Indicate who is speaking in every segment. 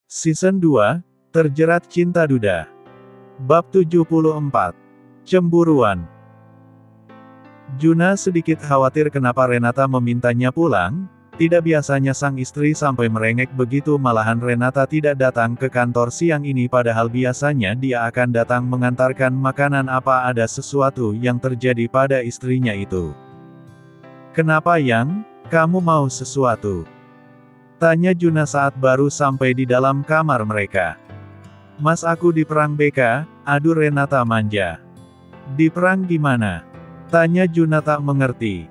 Speaker 1: Season 2, Terjerat Cinta Duda. Bab 74. Cemburuan. Juna sedikit khawatir kenapa Renata memintanya pulang. Tidak biasanya sang istri sampai merengek begitu, malahan Renata tidak datang ke kantor siang ini padahal biasanya dia akan datang mengantarkan makanan. Apa ada sesuatu yang terjadi pada istrinya itu? Kenapa Yang? Kamu mau sesuatu? Tanya Juna saat baru sampai di dalam kamar mereka. Mas, aku diperang BK, aduh Renata manja. Diperang gimana? Tanya Juna tak mengerti.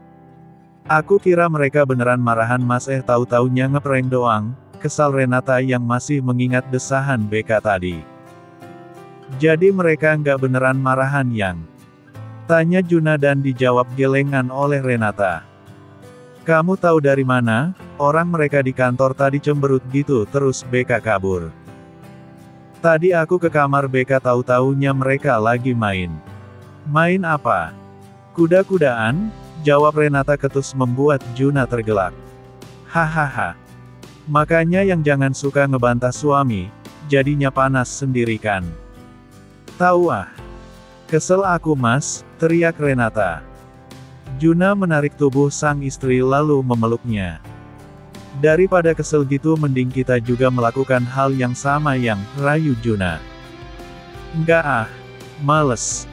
Speaker 1: Aku kira mereka beneran marahan Mas, tahu-taunya ngeprank doang. Kesal Renata yang masih mengingat desahan BK tadi. Jadi mereka nggak beneran marahan Yang? Tanya Juna dan dijawab gelengan oleh Renata. Kamu tahu dari mana? Orang mereka di kantor tadi cemberut gitu terus BK kabur. Tadi aku ke kamar BK tahu-taunya mereka lagi main. Main apa? Kuda-kudaan? Jawab Renata ketus membuat Juna tergelak. Hahaha. Makanya yang jangan suka ngebantah suami, jadinya panas sendiri kan. Tahu ah. Kesel aku Mas, teriak Renata. Juna menarik tubuh sang istri lalu memeluknya. Daripada kesel gitu mending kita juga melakukan hal yang sama Yang, rayu Juna. Enggak ah. Males.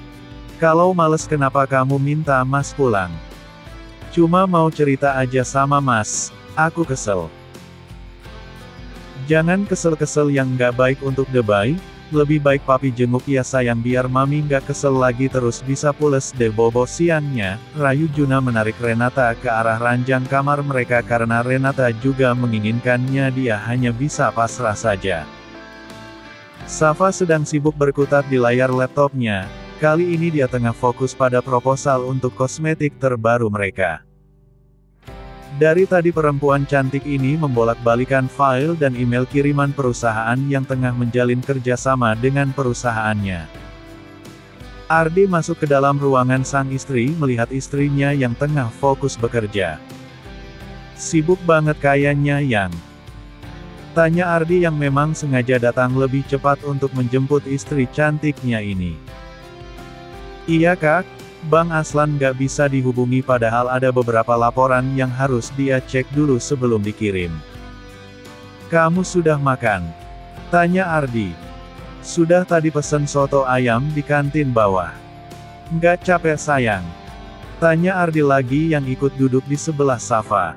Speaker 1: Kalau males kenapa kamu minta Mas pulang? Cuma mau cerita aja sama Mas, aku kesel. Jangan kesel-kesel yang nggak baik untuk debay, lebih baik papi jenguk ya sayang biar mami nggak kesel lagi terus bisa pules deh bobo siangnya, rayu Juna menarik Renata ke arah ranjang kamar mereka karena Renata juga menginginkannya, dia hanya bisa pasrah saja. Safa sedang sibuk berkutat di layar laptopnya. Kali ini dia tengah fokus pada proposal untuk kosmetik terbaru mereka. Dari tadi perempuan cantik ini membolak-balikan file dan email kiriman perusahaan yang tengah menjalin kerjasama dengan perusahaannya. Ardi masuk ke dalam ruangan sang istri melihat istrinya yang tengah fokus bekerja. Sibuk banget kayaknya Yang? Tanya Ardi yang memang sengaja datang lebih cepat untuk menjemput istri cantiknya ini. Iya Kak, Bang Aslan nggak bisa dihubungi padahal ada beberapa laporan yang harus dia cek dulu sebelum dikirim. Kamu sudah makan? Tanya Ardi. Sudah, tadi pesen soto ayam di kantin bawah. Nggak capek sayang? Tanya Ardi lagi yang ikut duduk di sebelah Safa.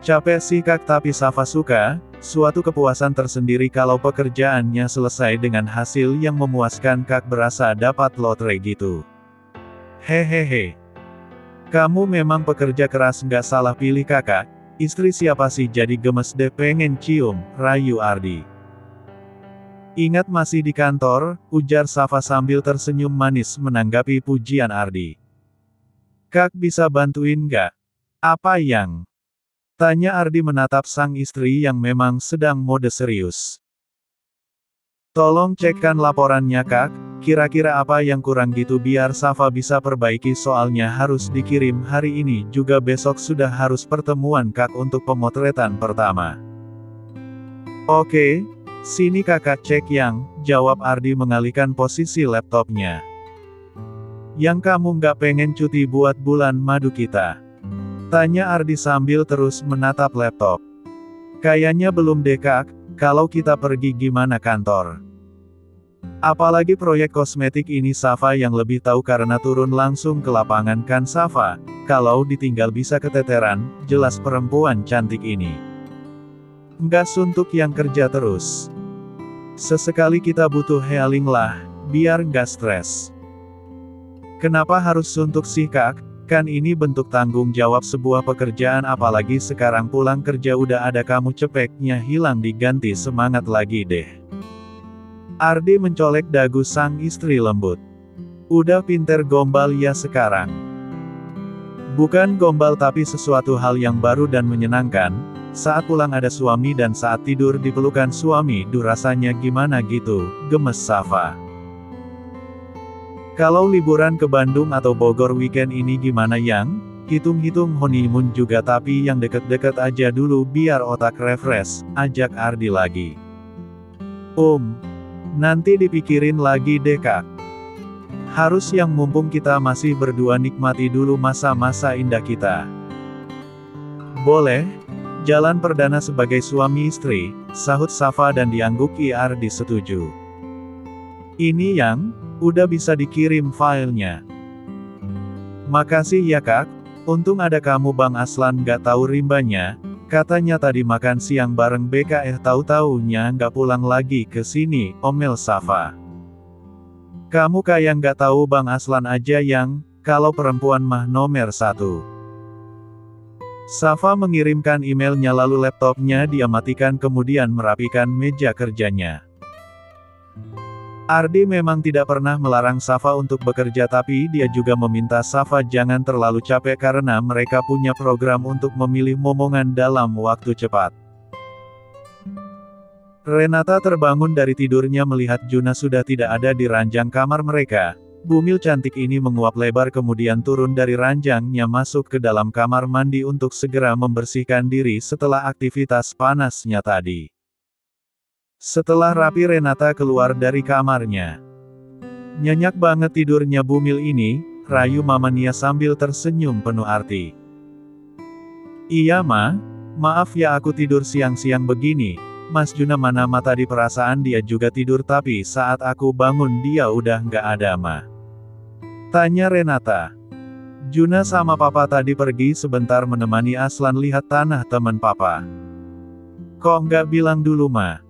Speaker 1: Capek sih Kak, tapi Safa suka. Suatu kepuasan tersendiri kalau pekerjaannya selesai dengan hasil yang memuaskan Kak, berasa dapat lotre gitu. Hehehe. Kamu memang pekerja keras nggak salah pilih Kakak. Istri siapa sih jadi gemes deh pengen cium, rayu Ardi. Ingat masih di kantor, ujar Safa sambil tersenyum manis menanggapi pujian Ardi. Kak bisa bantuin nggak? Apa Yang? Tanya Ardi menatap sang istri yang memang sedang mode serius. Tolong cekkan laporannya Kak, kira-kira apa yang kurang gitu biar Safa bisa perbaiki soalnya harus dikirim hari ini juga besok sudah harus pertemuan Kak untuk pemotretan pertama. Oke, sini Kakak cek Yang, jawab Ardi mengalihkan posisi laptopnya. Yang kamu nggak pengen cuti buat bulan madu kita? Tanya Ardi sambil terus menatap laptop. Kayaknya belum deh Kak, kalau kita pergi gimana kantor? Apalagi proyek kosmetik ini Safa yang lebih tahu karena turun langsung ke lapangan kan Safa, kalau ditinggal bisa keteteran, jelas perempuan cantik ini. Nggak suntuk yang kerja terus. Sesekali kita butuh healing lah, biar nggak stres. Kenapa harus suntuk sih Kak? Kan ini bentuk tanggung jawab sebuah pekerjaan apalagi sekarang pulang kerja udah ada kamu cepeknya hilang diganti semangat lagi deh. Ardi mencolek dagu sang istri lembut. Udah pinter gombal ya sekarang. Bukan gombal tapi sesuatu hal yang baru dan menyenangkan. Saat pulang ada suami dan saat tidur dipelukan suami, duh rasanya gimana gitu, gemes Safa. Kalau liburan ke Bandung atau Bogor weekend ini gimana Yang? hitung-hitung honeymoon juga tapi yang deket-deket aja dulu biar otak refresh, ajak Ardi lagi. Nanti dipikirin lagi deh Kak. Harus yang mumpung kita masih berdua nikmati dulu masa-masa indah kita. Boleh, jalan perdana sebagai suami istri, sahut Safa dan diangguki Ardi setuju. Ini yang, udah bisa dikirim filenya. Makasih ya Kak, untung ada kamu Bang Aslan gak tahu rimbanya, katanya tadi makan siang bareng BK tahu-taunya gak pulang lagi ke sini, omel Safa. Kamu kayak gak tahu Bang Aslan aja yang, kalau perempuan mah nomor 1. Safa mengirimkan emailnya lalu laptopnya dia matikan kemudian merapikan meja kerjanya. Ardi memang tidak pernah melarang Safa untuk bekerja tapi dia juga meminta Safa jangan terlalu capek karena mereka punya program untuk memilih momongan dalam waktu cepat. Renata terbangun dari tidurnya melihat Juna sudah tidak ada di ranjang kamar mereka. Bumil cantik ini menguap lebar kemudian turun dari ranjangnya masuk ke dalam kamar mandi untuk segera membersihkan diri setelah aktivitas panasnya tadi. Setelah rapi Renata keluar dari kamarnya. Nyenyak banget tidurnya Bumil ini, rayu Mama Nia sambil tersenyum penuh arti. Iya Ma, maaf ya aku tidur siang-siang begini, Mas Juna mana Ma tadi perasaan dia juga tidur tapi saat aku bangun dia udah nggak ada Ma. Tanya Renata. Juna sama Papa tadi pergi sebentar menemani Aslan lihat tanah teman Papa. Kok nggak bilang dulu Ma?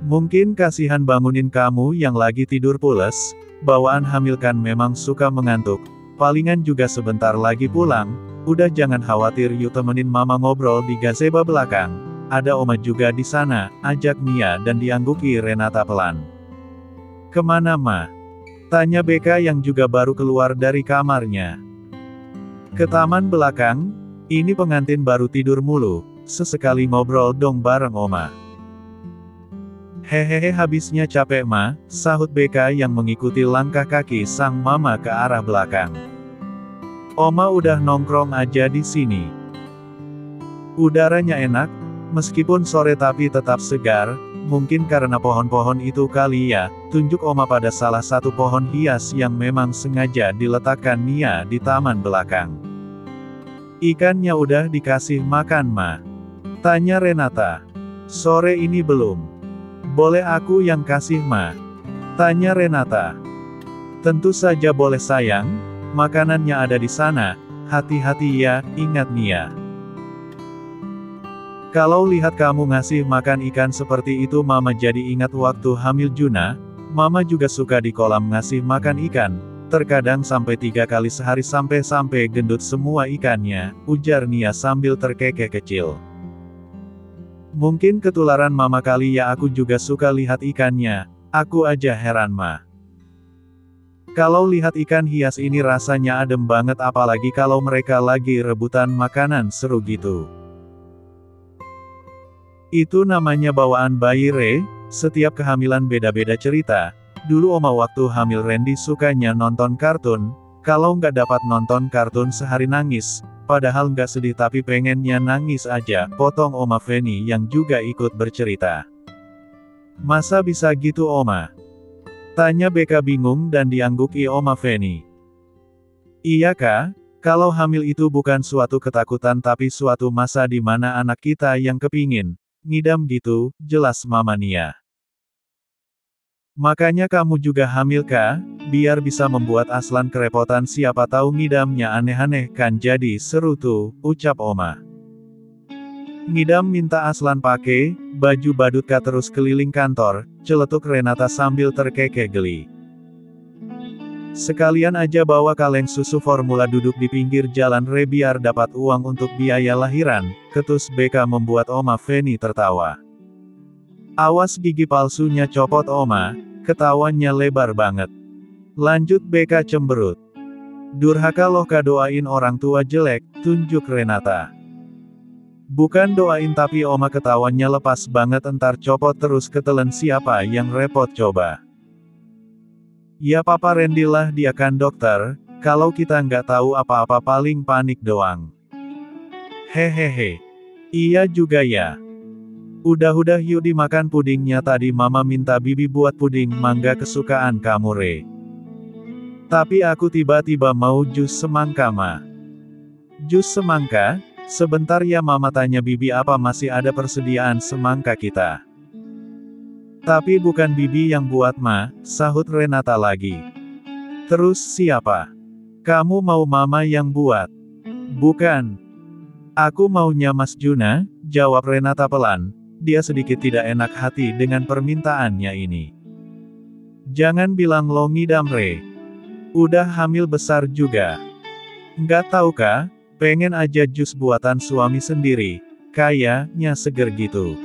Speaker 1: Mungkin kasihan bangunin kamu yang lagi tidur pules, bawaan hamil kan memang suka mengantuk, palingan juga sebentar lagi pulang, udah jangan khawatir yuk temenin Mama ngobrol di gazebo belakang, ada Oma juga di sana, ajak Nia dan diangguki Renata pelan. Kemana Ma? Tanya BK yang juga baru keluar dari kamarnya. Ke taman belakang, ini pengantin baru tidur mulu, sesekali ngobrol dong bareng Oma. Hehehe habisnya capek Ma, sahut BK yang mengikuti langkah kaki sang mama ke arah belakang. Oma udah nongkrong aja di sini. Udaranya enak, meskipun sore tapi tetap segar, mungkin karena pohon-pohon itu kali ya, tunjuk Oma pada salah satu pohon hias yang memang sengaja diletakkan Nia di taman belakang. Ikannya udah dikasih makan Ma? Tanya Renata. Sore ini belum. Boleh aku yang kasih Ma? Tanya Renata. Tentu saja boleh sayang, makanannya ada di sana, hati-hati ya, ingat Nia. Kalau lihat kamu ngasih makan ikan seperti itu Mama jadi ingat waktu hamil Juna, Mama juga suka di kolam ngasih makan ikan, terkadang sampai 3 kali sehari sampai gendut semua ikannya, ujar Nia sambil terkekeh kecil. Mungkin ketularan Mama kali ya aku juga suka lihat ikannya, aku aja heran Ma. Kalau lihat ikan hias ini rasanya adem banget apalagi kalau mereka lagi rebutan makanan seru gitu. Itu namanya bawaan bayi Re, setiap kehamilan beda-beda cerita. Dulu Oma waktu hamil Randy sukanya nonton kartun, kalau nggak dapat nonton kartun sehari nangis, padahal nggak sedih tapi pengennya nangis aja, potong Oma Feni yang juga ikut bercerita. Masa bisa gitu Oma? Tanya BK bingung dan diangguki Oma Feni. Iya Kak, kalau hamil itu bukan suatu ketakutan tapi suatu masa di mana anak kita yang kepingin ngidam gitu, jelas Mama Nia. Makanya kamu juga hamil Kak, biar bisa membuat Aslan kerepotan siapa tahu ngidamnya aneh-aneh kan jadi seru tuh, ucap Oma. Ngidam minta Aslan pakai baju badut Kak terus keliling kantor, celetuk Renata sambil terkekeh geli. Sekalian aja bawa kaleng susu formula duduk di pinggir jalan Re biar dapat uang untuk biaya lahiran, ketus BK membuat Oma Feni tertawa. Awas gigi palsunya copot Oma, ketawanya lebar banget. Lanjut BK cemberut. Durhaka loh Kak doain orang tua jelek, tunjuk Renata. Bukan doain tapi Oma ketawanya lepas banget entar copot terus ketelen siapa yang repot coba. Ya Papa Randy lah dia kan dokter, Kalau kita nggak tahu apa-apa paling panik doang. Hehehe. Iya juga ya. Udah yuk dimakan pudingnya, tadi mama minta bibi buat puding mangga kesukaan kamu Re. Tapi aku tiba-tiba mau jus semangka ma. Jus semangka? Sebentar ya mama tanya bibi apa masih ada persediaan semangka kita. Tapi bukan bibi yang buat ma, sahut Renata lagi. Terus siapa? Kamu mau mama yang buat? Bukan. Aku maunya Mas Juna, jawab Renata pelan. Dia sedikit tidak enak hati dengan permintaannya ini. Jangan bilang lo ngidam Re. Udah hamil besar juga. Nggak tahu kah, pengen aja jus buatan suami sendiri, kayaknya seger gitu.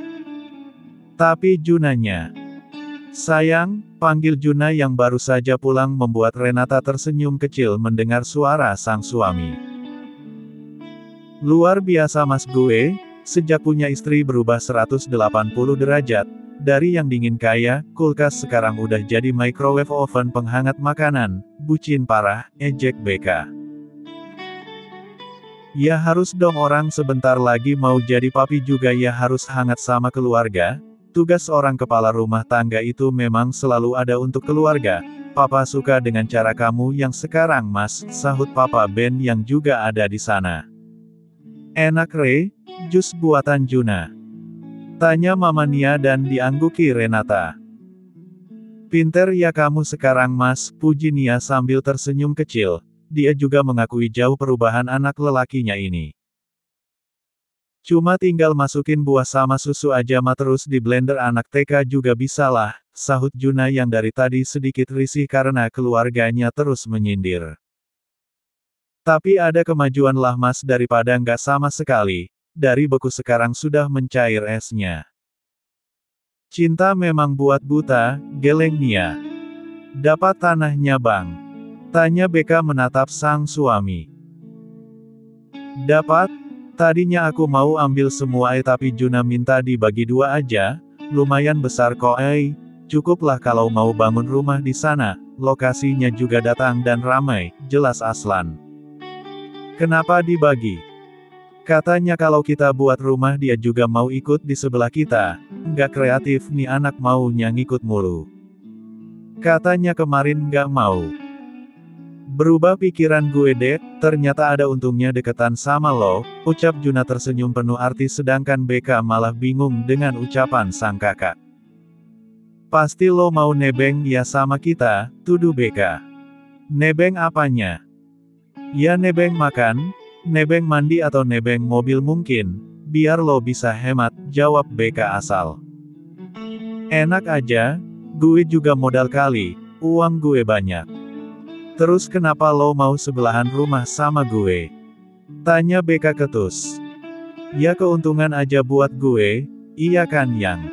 Speaker 1: Tapi Junanya. Sayang, panggil Juna yang baru saja pulang membuat Renata tersenyum kecil mendengar suara sang suami. Luar biasa mas gue, sejak punya istri berubah 180 derajat, dari yang dingin kaya, kulkas sekarang udah jadi microwave oven penghangat makanan, bucin parah, ejek BK. Ya harus dong, orang sebentar lagi mau jadi papi juga, ya harus hangat sama keluarga. Tugas seorang kepala rumah tangga itu memang selalu ada untuk keluarga. Papa suka dengan cara kamu yang sekarang mas, sahut Papa Ben yang juga ada di sana. Enak Re, jus buatan Juna? Tanya Mama Nia dan diangguki Renata. Pinter ya kamu sekarang mas, puji Nia sambil tersenyum kecil. Dia juga mengakui jauh perubahan anak lelakinya ini. Cuma tinggal masukin buah sama susu aja mah, terus di blender anak TK juga bisa lah, sahut Juna yang dari tadi sedikit risih karena keluarganya terus menyindir. Tapi ada kemajuan lah mas, daripada nggak sama sekali, dari beku sekarang sudah mencair esnya. Cinta memang buat buta, geleng Nia. Dapat tanahnya bang? Tanya BK menatap sang suami. Dapat? Tadinya aku mau ambil semua tapi Juna minta dibagi 2 aja, lumayan besar kok cukuplah kalau mau bangun rumah di sana, lokasinya juga datang dan ramai, jelas Aslan. Kenapa dibagi? Katanya kalau kita buat rumah dia juga mau ikut di sebelah kita, nggak kreatif nih anak maunya ngikut mulu. Katanya kemarin nggak mau. Berubah pikiran gue deh, ternyata ada untungnya deketan sama lo, ucap Juna tersenyum penuh arti sedangkan BK malah bingung dengan ucapan sang kakak. Pasti lo mau nebeng ya sama kita, tuduh BK. Nebeng apanya? Ya nebeng makan, nebeng mandi atau nebeng mobil mungkin, biar lo bisa hemat, jawab BK asal. Enak aja, gue juga modal kali, uang gue banyak. Terus kenapa lo mau sebelahan rumah sama gue? Tanya BK ketus. Ya keuntungan aja buat gue, iya kan yang?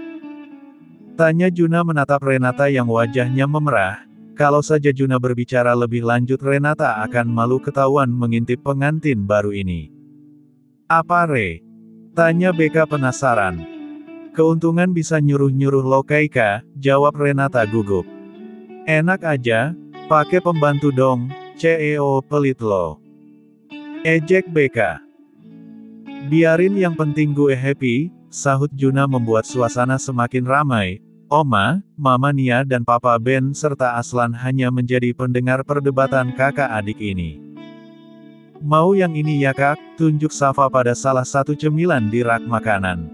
Speaker 1: Tanya Juna menatap Renata yang wajahnya memerah. Kalau saja Juna berbicara lebih lanjut Renata akan malu ketahuan mengintip pengantin baru ini. Apa Re? Tanya BK penasaran. Keuntungan bisa nyuruh-nyuruh lo Kaika, jawab Renata gugup. Enak aja. Pakai pembantu dong, CEO pelit lo. Ejek BK. Biarin yang penting gue happy, sahut Juna membuat suasana semakin ramai. Oma, Mama Nia dan Papa Ben serta Aslan hanya menjadi pendengar perdebatan kakak adik ini. Mau yang ini ya kak, tunjuk Safa pada salah satu cemilan di rak makanan.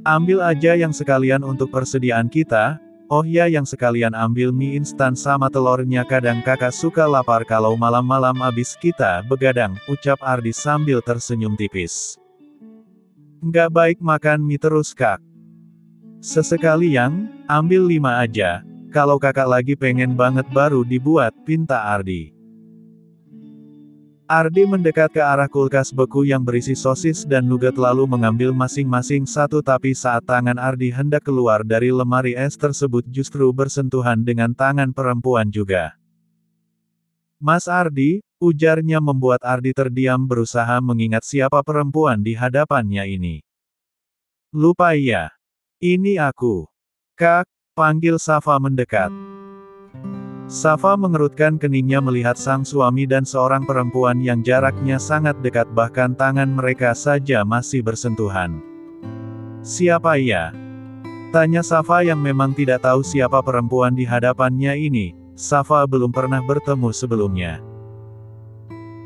Speaker 1: Ambil aja yang sekalian untuk persediaan kita. Oh ya yang sekalian ambil mie instan sama telurnya, kadang kakak suka lapar kalau malam-malam abis kita begadang, ucap Ardi sambil tersenyum tipis. Nggak baik makan mie terus kak. Sesekali yang, ambil 5 aja, kalau kakak lagi pengen banget baru dibuat, pinta Ardi. Ardi mendekat ke arah kulkas beku yang berisi sosis dan nugget lalu mengambil masing-masing satu, tapi saat tangan Ardi hendak keluar dari lemari es tersebut justru bersentuhan dengan tangan perempuan juga. Mas Ardi, ujarnya membuat Ardi terdiam berusaha mengingat siapa perempuan di hadapannya ini. Lupa ya. Ini aku. Kak, panggil Safa mendekat. Safa mengerutkan keningnya melihat sang suami dan seorang perempuan yang jaraknya sangat dekat bahkan tangan mereka saja masih bersentuhan. Siapa ia? Tanya Safa yang memang tidak tahu siapa perempuan di hadapannya ini. Safa belum pernah bertemu sebelumnya.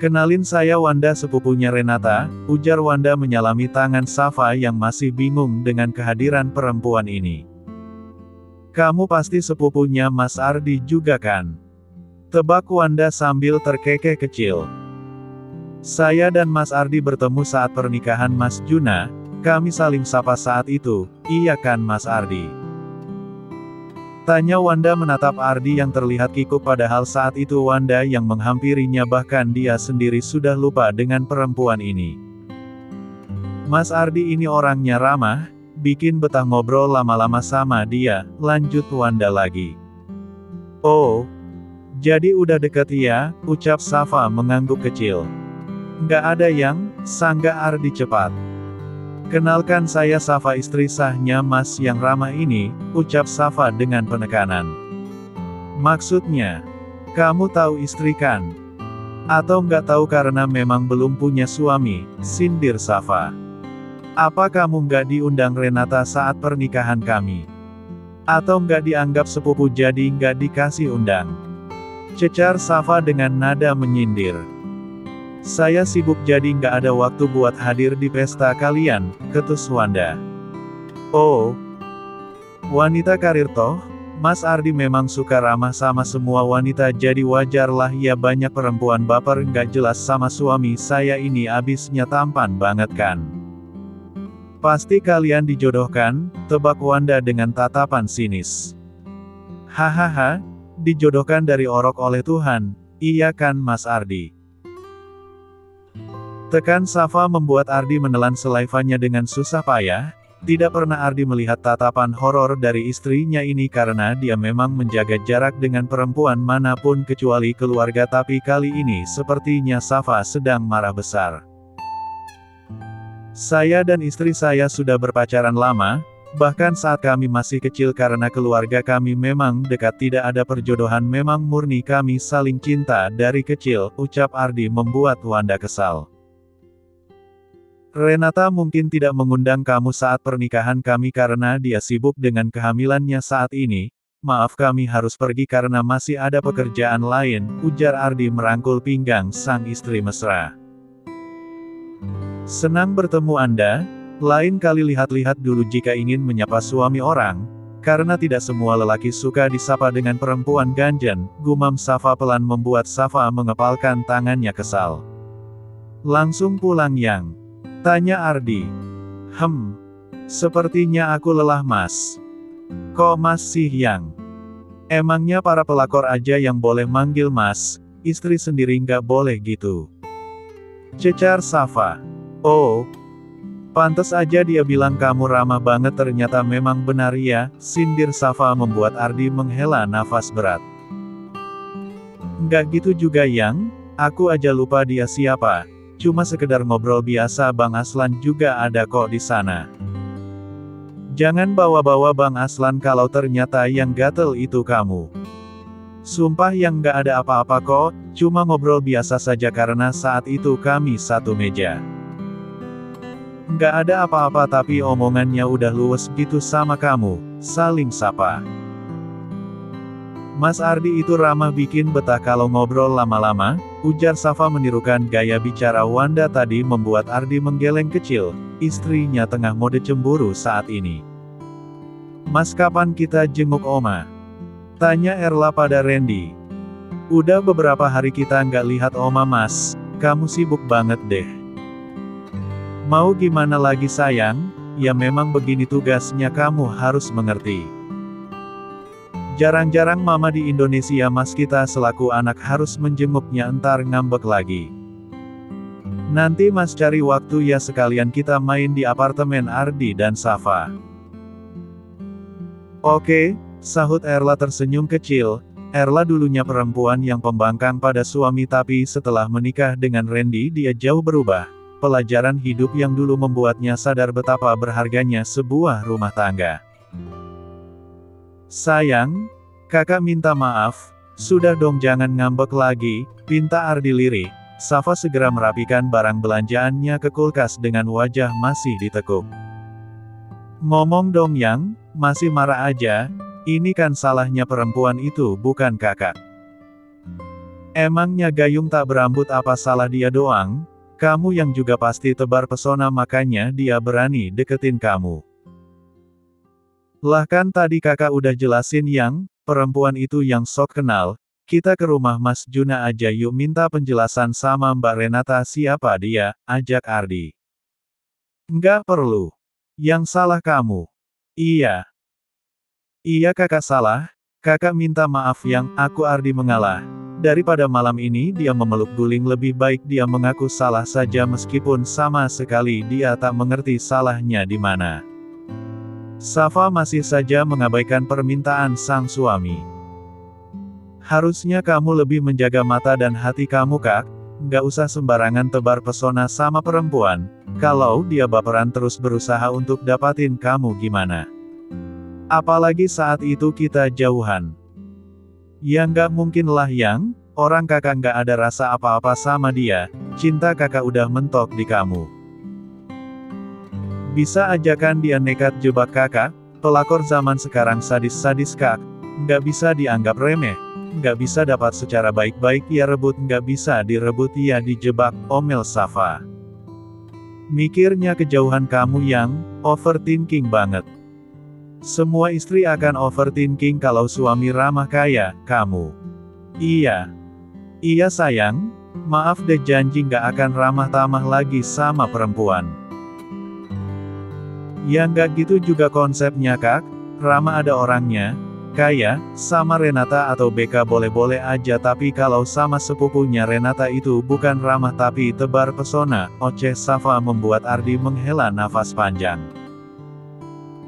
Speaker 1: Kenalin saya Wanda sepupunya Renata, ujar Wanda menyalami tangan Safa yang masih bingung dengan kehadiran perempuan ini. Kamu pasti sepupunya Mas Ardi juga kan? Tebak Wanda sambil terkekeh kecil. Saya dan Mas Ardi bertemu saat pernikahan Mas Juna, kami saling sapa saat itu, iya kan Mas Ardi? Tanya Wanda menatap Ardi yang terlihat kikuk padahal saat itu Wanda yang menghampirinya bahkan dia sendiri sudah lupa dengan perempuan ini. Mas Ardi ini orangnya ramah, bikin betah ngobrol lama-lama sama dia, lanjut Wanda lagi. Oh, jadi udah deket ya, ucap Safa mengangguk kecil. Nggak ada yang, sangga Ardi cepat. Kenalkan saya Safa istri sahnya Mas yang ramah ini, ucap Safa dengan penekanan. Maksudnya, kamu tahu istri kan? Atau nggak tahu karena memang belum punya suami, sindir Safa. Apa kamu nggak diundang Renata saat pernikahan kami? Atau nggak dianggap sepupu jadi nggak dikasih undang? Cecar Safa dengan nada menyindir. Saya sibuk jadi nggak ada waktu buat hadir di pesta kalian, ketus Wanda. Oh, wanita karir toh? Mas Ardi memang suka ramah sama semua wanita jadi wajarlah ya banyak perempuan baper nggak jelas sama suami saya ini abisnya tampan banget kan? Pasti kalian dijodohkan, tebak Wanda dengan tatapan sinis. Hahaha, dijodohkan dari orok oleh Tuhan, iya kan Mas Ardi? Tekan Safa membuat Ardi menelan saliva-nya dengan susah payah. Tidak pernah Ardi melihat tatapan horor dari istrinya ini karena dia memang menjaga jarak dengan perempuan manapun kecuali keluarga tapi kali ini sepertinya Safa sedang marah besar. Saya dan istri saya sudah berpacaran lama, bahkan saat kami masih kecil karena keluarga kami memang dekat tidak ada perjodohan memang murni kami saling cinta dari kecil, ucap Ardi membuat Wanda kesal. Renata mungkin tidak mengundang kamu saat pernikahan kami karena dia sibuk dengan kehamilannya saat ini, maaf kami harus pergi karena masih ada pekerjaan lain, ujar Ardi merangkul pinggang sang istri mesra. Senang bertemu Anda, lain kali lihat-lihat dulu jika ingin menyapa suami orang, karena tidak semua lelaki suka disapa dengan perempuan ganjen, gumam Safa pelan membuat Safa mengepalkan tangannya kesal. Langsung pulang yang? Tanya Ardi. Sepertinya aku lelah Mas. Kok Mas sih yang? Emangnya para pelakor aja yang boleh manggil Mas, istri sendiri nggak boleh gitu. Cecar Safa. Oh, pantes aja dia bilang kamu ramah banget ternyata memang benar ya, sindir Safa membuat Ardi menghela nafas berat. Nggak gitu juga yang, aku aja lupa dia siapa, cuma sekedar ngobrol biasa Bang Aslan juga ada kok di sana. Jangan bawa-bawa Bang Aslan kalau ternyata yang gatel itu kamu. Sumpah yang nggak ada apa-apa kok, cuma ngobrol biasa saja karena saat itu kami satu meja. Nggak ada apa-apa tapi omongannya udah luwes gitu sama kamu, saling sapa. Mas Ardi itu ramah bikin betah kalau ngobrol lama-lama, ujar Safa menirukan gaya bicara Wanda tadi membuat Ardi menggeleng kecil, istrinya tengah mode cemburu saat ini. Mas kapan kita jenguk Oma? Tanya Erla pada Randy. Udah beberapa hari kita nggak lihat Oma Mas, kamu sibuk banget deh. Mau gimana lagi sayang, ya memang begini tugasnya kamu harus mengerti. Jarang-jarang mama di Indonesia Mas kita selaku anak harus menjenguknya entar ngambek lagi. Nanti Mas cari waktu ya sekalian kita main di apartemen Ardi dan Safa. Oke, sahut Erla tersenyum kecil. Erla dulunya perempuan yang pembangkang pada suami tapi setelah menikah dengan Randy dia jauh berubah. Pelajaran hidup yang dulu membuatnya sadar betapa berharganya sebuah rumah tangga. Sayang, kakak minta maaf, Sudah dong jangan ngambek lagi, pinta Ardi lirih. Safa segera merapikan barang belanjaannya ke kulkas dengan wajah masih ditekuk. Ngomong dong Yang, masih marah aja, ini kan salahnya perempuan itu bukan kakak. Emangnya Gayung tak berambut apa salah dia doang? Kamu yang juga pasti tebar pesona makanya dia berani deketin kamu. Lah kan tadi kakak udah jelasin Yang, perempuan itu yang sok kenal, kita ke rumah Mas Juna aja yuk minta penjelasan sama Mbak Renata siapa dia, ajak Ardi. Nggak perlu. Yang salah kamu. Iya. Iya kakak salah, kakak minta maaf Yang, aku Ardi mengalah. Daripada malam ini dia memeluk guling lebih baik dia mengaku salah saja meskipun sama sekali dia tak mengerti salahnya di mana. Safa masih saja mengabaikan permintaan sang suami. Harusnya kamu lebih menjaga mata dan hati kamu kak, nggak usah sembarangan tebar pesona sama perempuan, kalau dia baperan terus berusaha untuk dapatin kamu gimana. Apalagi saat itu kita jauhan. Ya nggak mungkin lah Yang, orang kakak nggak ada rasa apa-apa sama dia, cinta kakak udah mentok di kamu. Bisa aja kan dia nekat jebak kakak, pelakor zaman sekarang sadis-sadis kak, nggak bisa dianggap remeh, nggak bisa dapat secara baik-baik ya rebut nggak bisa direbut ya dijebak, omel Safa. Mikirnya kejauhan kamu Yang, overthinking banget. Semua istri akan overthinking kalau suami ramah kayak kamu. Iya. Iya sayang, maaf deh janji nggak akan ramah tamah lagi sama perempuan. Ya nggak gitu juga konsepnya kak, ramah ada orangnya, kayak, sama Renata atau BK boleh-boleh aja tapi kalau sama sepupunya Renata itu bukan ramah tapi tebar pesona, oceh Safa membuat Ardi menghela nafas panjang.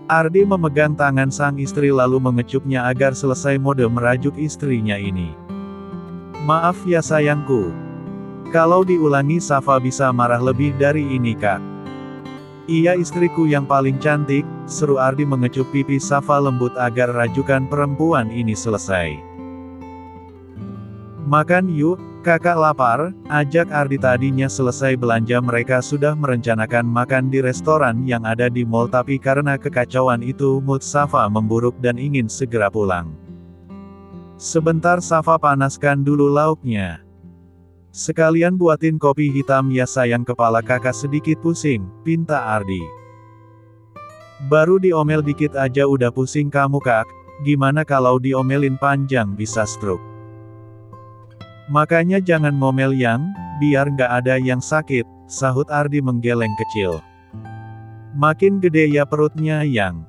Speaker 1: Ardi memegang tangan sang istri lalu mengecupnya agar selesai mode merajuk istrinya ini. Maaf ya sayangku. Kalau diulangi Safa bisa marah lebih dari ini kak. Iya istriku yang paling cantik, seru Ardi mengecup pipi Safa lembut agar rajukan perempuan ini selesai. Makan yuk, kakak lapar, ajak Ardi tadinya selesai belanja mereka sudah merencanakan makan di restoran yang ada di mall tapi karena kekacauan itu mood Safa memburuk dan ingin segera pulang. Sebentar Safa panaskan dulu lauknya. Sekalian buatin kopi hitam ya sayang kepala kakak sedikit pusing, pinta Ardi. Baru diomel dikit aja udah pusing kamu kak, gimana kalau diomelin panjang bisa stroke. Makanya jangan ngomel Yang, biar nggak ada yang sakit, sahut Ardi menggeleng kecil. Makin gede ya perutnya Yang.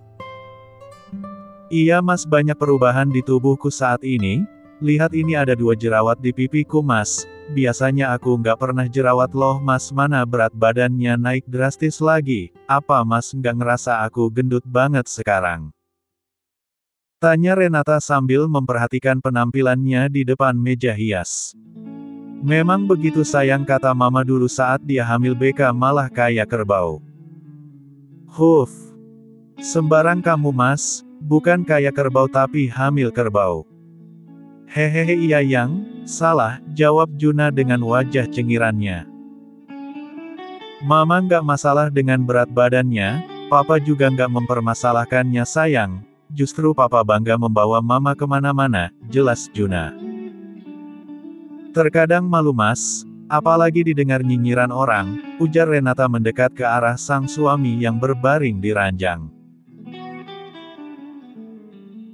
Speaker 1: Iya mas banyak perubahan di tubuhku saat ini, lihat ini ada 2 jerawat di pipiku mas. Biasanya aku nggak pernah jerawat loh mas mana berat badannya naik drastis lagi, apa mas nggak ngerasa aku gendut banget sekarang? Tanya Renata sambil memperhatikan penampilannya di depan meja hias. Memang begitu sayang kata mama dulu saat dia hamil BK malah kayak kerbau. Huf. Sembarang kamu mas, bukan kayak kerbau tapi hamil kerbau. Hehehe iya Yang, salah, jawab Juna dengan wajah cengirannya. Mama nggak masalah dengan berat badannya, papa juga nggak mempermasalahkannya sayang, justru papa bangga membawa mama kemana-mana, jelas Juna. Terkadang malu mas, apalagi didengar nyinyiran orang, ujar Renata mendekat ke arah sang suami yang berbaring di ranjang.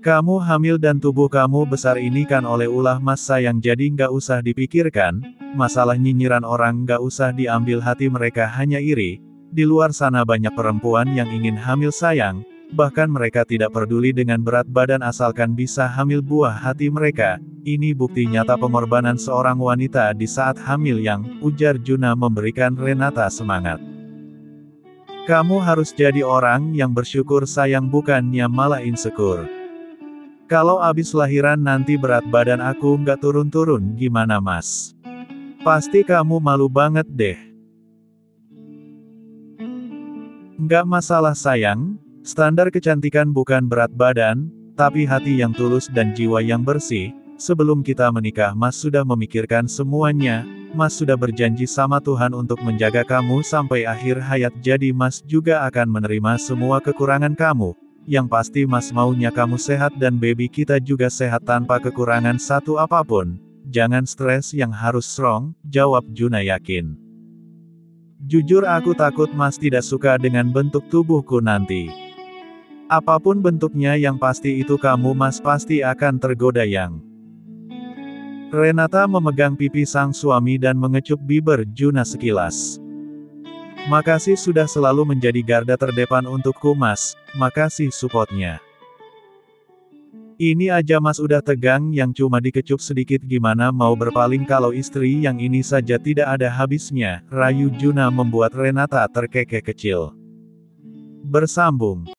Speaker 1: Kamu hamil dan tubuh kamu besar ini kan oleh ulah mas sayang jadi nggak usah dipikirkan, masalah nyinyiran orang nggak usah diambil hati mereka hanya iri, di luar sana banyak perempuan yang ingin hamil sayang, bahkan mereka tidak peduli dengan berat badan asalkan bisa hamil buah hati mereka, ini bukti nyata pengorbanan seorang wanita di saat hamil Yang, ujar Juna memberikan Renata semangat. Kamu harus jadi orang yang bersyukur sayang bukannya malah insecure. Kalau abis lahiran nanti berat badan aku nggak turun-turun gimana mas? Pasti kamu malu banget deh. Nggak masalah sayang, standar kecantikan bukan berat badan, tapi hati yang tulus dan jiwa yang bersih, Sebelum kita menikah Mas sudah memikirkan semuanya, Mas sudah berjanji sama Tuhan untuk menjaga kamu sampai akhir hayat jadi Mas juga akan menerima semua kekurangan kamu. Yang pasti Mas maunya kamu sehat dan baby kita juga sehat tanpa kekurangan satu apapun. Jangan stres yang harus strong, jawab Juna yakin. Jujur aku takut Mas tidak suka dengan bentuk tubuhku nanti. Apapun bentuknya yang pasti itu kamu Mas pasti akan tergoda yang. Renata memegang pipi sang suami dan mengecup bibir Juna sekilas. Makasih sudah selalu menjadi garda terdepan untukku Mas, makasih supportnya. Ini aja Mas udah tegang yang cuma dikecup sedikit gimana mau berpaling kalau istri yang ini saja tidak ada habisnya, rayu Juna membuat Renata terkekeh kecil. Bersambung.